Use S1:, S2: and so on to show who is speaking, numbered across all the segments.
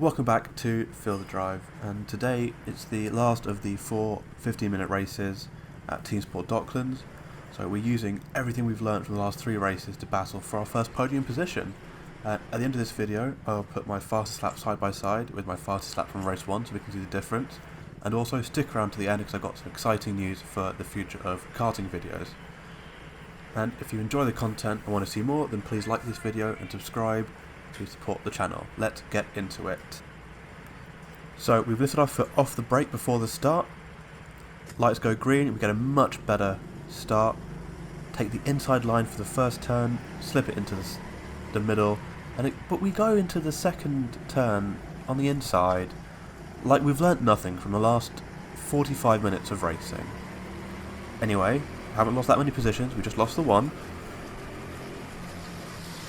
S1: Welcome back to Feel the Drive, and today it's the last of the 4 15-minute races at Teamsport Docklands. So we're using everything we've learned from the last 3 races to battle for our first podium position. At the end of this video I'll put my fastest lap side by side with my fastest lap from race 1 so we can see the difference, and also stick around to the end because I've got some exciting news for the future of karting videos. And if you enjoy the content and want to see more, then please like this video and subscribe to support the channel. Let's get into it. So we've lifted our foot off the brake before the start. Lights go green, we get a much better start. Take the inside line for the first turn, slip it into the middle, but we go into the second turn on the inside like we've learnt nothing from the last 45 minutes of racing. Anyway, haven't lost that many positions, we just lost the one.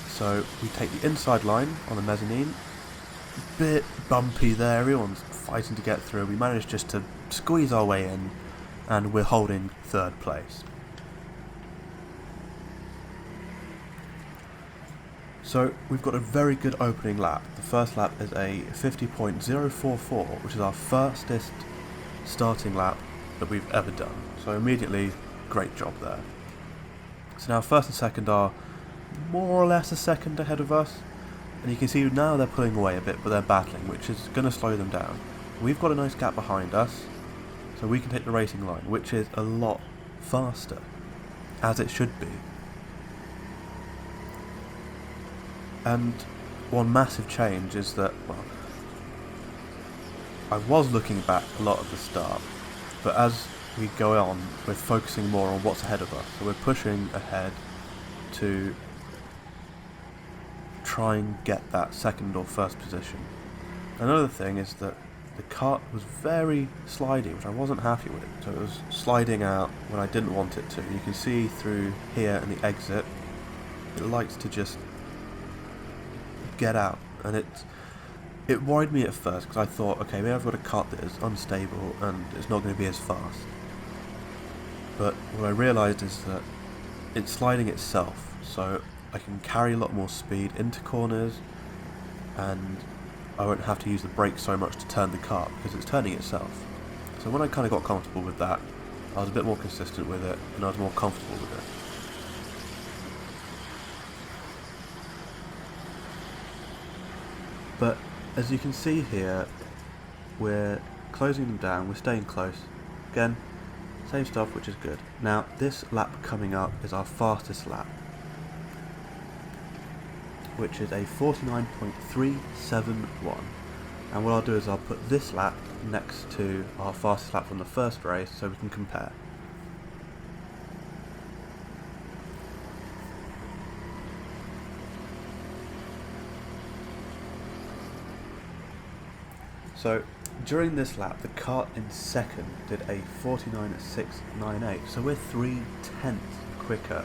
S1: So we take the inside line on the mezzanine, bit bumpy there, everyone's fighting to get through. We managed just to squeeze our way in, and we're holding 3rd place. So we've got a very good opening lap. The first lap is a 50.044, which is our fastest starting lap that we've ever done. So immediately, great job there. So now first and second are more or less a second ahead of us, and you can see now they're pulling away a bit, but they're battling, which is going to slow them down. We've got a nice gap behind us, so we can take the racing line, which is a lot faster, as it should be. And one massive change is that, well, I was looking back a lot at the start, but as we go on, we're focusing more on what's ahead of us, so we're pushing ahead to try and get that second or first position. Another thing is that the kart was very slidey, which I wasn't happy with. So it was sliding out when I didn't want it to. You can see through here and the exit, it likes to just get out, and it worried me at first because I thought, okay, maybe I've got a kart that is unstable and it's not going to be as fast. But what I realised is that it's sliding itself, so I can carry a lot more speed into corners, and I won't have to use the brakes so much to turn the kart because it's turning itself. So when I kind of got comfortable with that, I was a bit more consistent with it and I was more comfortable with it. But as you can see here, we're closing them down, we're staying close. Again, same stuff, which is good. Now this lap coming up is our fastest lap, which is a 49.371, and what I'll do is I'll put this lap next to our fastest lap from the first race so we can compare. So during this lap the kart in second did a 49.698, so we're 3/10 quicker.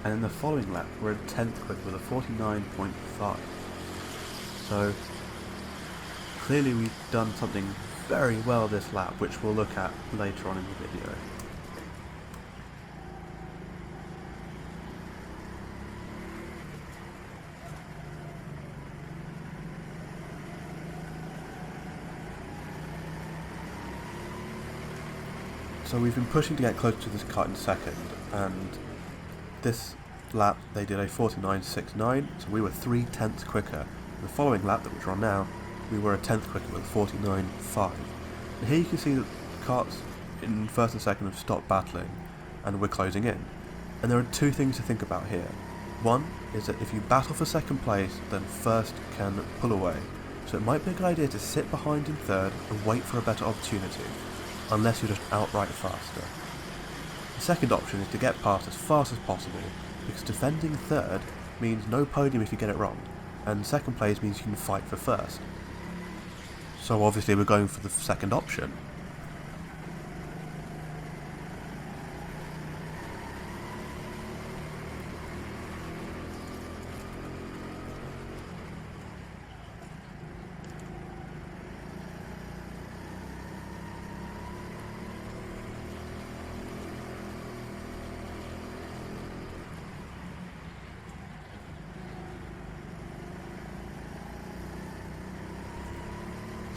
S1: And in the following lap, we're a 10th quicker with a 49.5. So clearly we've done something very well this lap, which we'll look at later on in the video. So we've been pushing to get close to this kart in second, and this lap they did a 49.69, so we were 3/10 quicker. The following lap that we're on now, we were a 10th quicker with 49.5. And here you can see that the karts in first and second have stopped battling, and we're closing in. And there are 2 things to think about here. One is that if you battle for second place, then first can pull away. So it might be a good idea to sit behind in third and wait for a better opportunity, unless you're just outright faster. The second option is to get past as fast as possible, because defending third means no podium if you get it wrong, and second place means you can fight for first. So obviously we're going for the second option.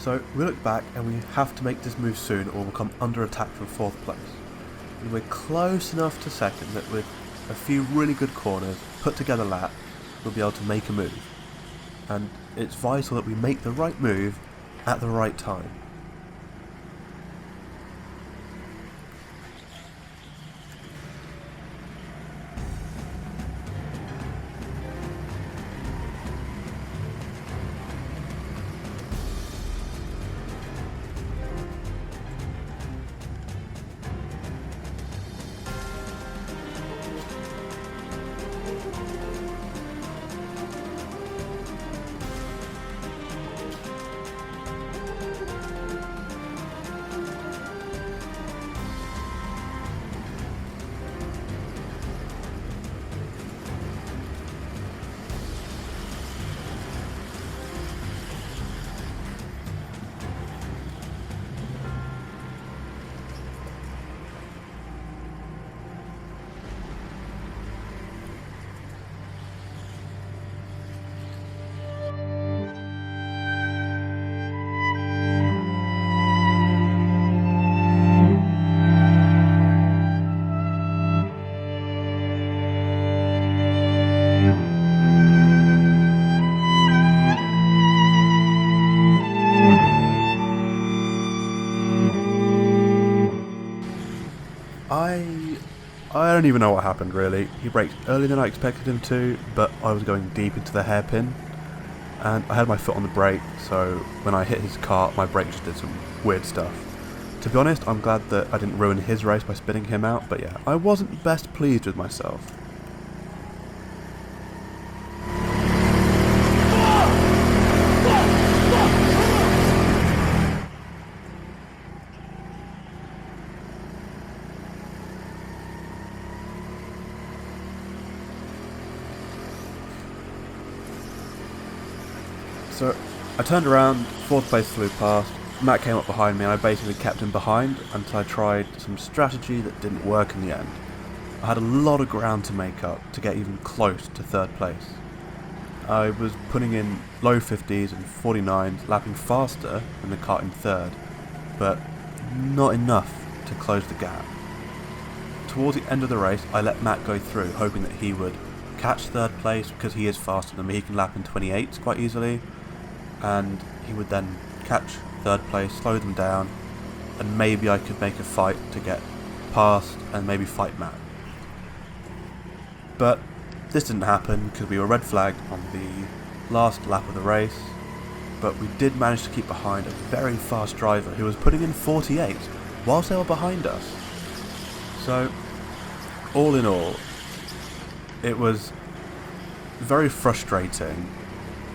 S1: So we look back and we have to make this move soon or we'll come under attack from 4th place. And we're close enough to 2nd that with a few really good corners, put together lap, we'll be able to make a move. And it's vital that we make the right move at the right time. I don't even know what happened really. He braked earlier than I expected him to, but I was going deep into the hairpin and I had my foot on the brake, so when I hit his car my brake just did some weird stuff. To be honest, I'm glad that I didn't ruin his race by spinning him out, but yeah, I wasn't best pleased with myself. So I turned around, 4th place flew past, Matt came up behind me and I basically kept him behind until I tried some strategy that didn't work in the end. I had a lot of ground to make up to get even close to 3rd place. I was putting in low 50s and 49s, lapping faster than the Karting 3rd, but not enough to close the gap. Towards the end of the race I let Matt go through, hoping that he would catch 3rd place because he is faster than me, he can lap in 28s quite easily. And he would then catch 3rd place, slow them down, and maybe I could make a fight to get past and maybe fight Matt. But this didn't happen because we were red flagged on the last lap of the race, but we did manage to keep behind a very fast driver who was putting in 48 whilst they were behind us. So all in all, it was very frustrating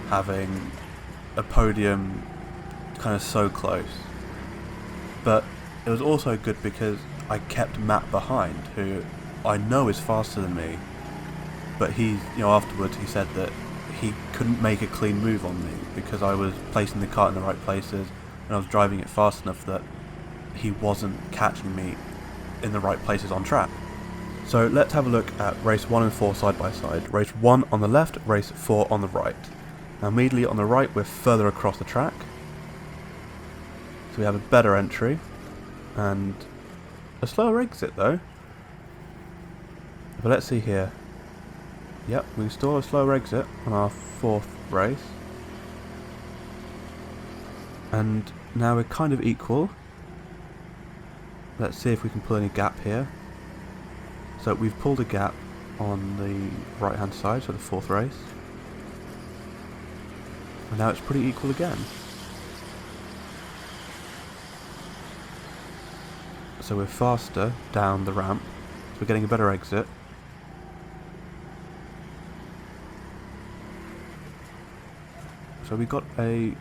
S1: having a podium kind of so close, but it was also good because I kept Matt behind, who I know is faster than me, but afterwards he said that he couldn't make a clean move on me because I was placing the kart in the right places and I was driving it fast enough that he wasn't catching me in the right places on track. So let's have a look at race 1 and 4 side by side. Race 1 on the left, race 4 on the right. Now immediately on the right we're further across the track, so we have a better entry and a slower exit though. But let's see here. Yep, we install a slower exit on our 4th race, and now we're kind of equal. Let's see if we can pull any gap here. So we've pulled a gap on the right hand side, so the 4th race. And now it's pretty equal again. So we're faster down the ramp, so we're getting a better exit. So we got a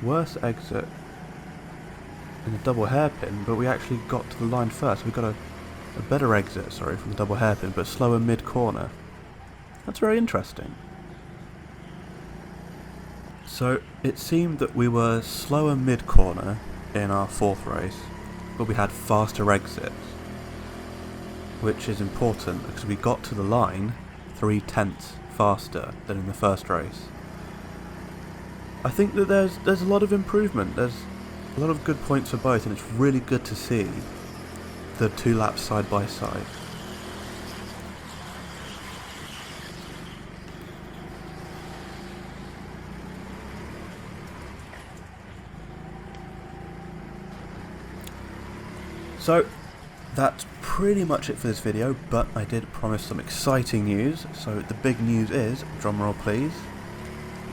S1: worse exit in the double hairpin, but we actually got to the line first. We got a better exit, from the double hairpin, but slower mid-corner. That's very interesting. So it seemed that we were slower mid-corner in our 4th race, but we had faster exits, which is important because we got to the line 3/10 faster than in the first race. I think that there's a lot of improvement. There's a lot of good points for both, and it's really good to see the 2 laps side by side. So that's pretty much it for this video, but I did promise some exciting news. So the big news is, drumroll please,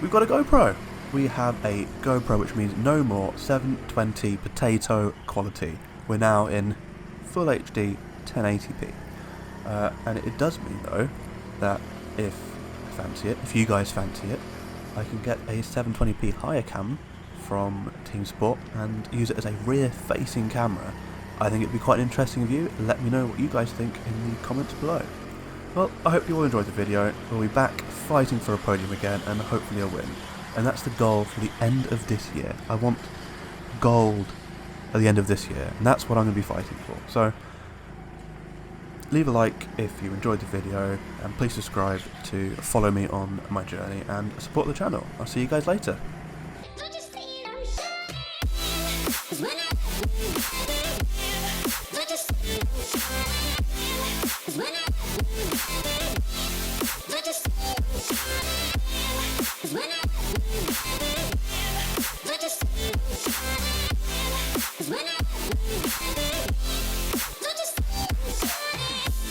S1: we've got a GoPro. We have a GoPro, which means no more 720 potato quality. We're now in full HD 1080p. And it does mean though that if I fancy it, if you guys fancy it, I can get a 720p higher cam from Teamsport and use it as a rear-facing camera. I think it'd be quite an interesting view. Let me know what you guys think in the comments below. Well, I hope you all enjoyed the video. We'll be back fighting for a podium again, and hopefully a win. And that's the goal for the end of this year. I want gold at the end of this year, and that's what I'm going to be fighting for. So leave a like if you enjoyed the video, and please subscribe to follow me on my journey and support the channel. I'll see you guys later.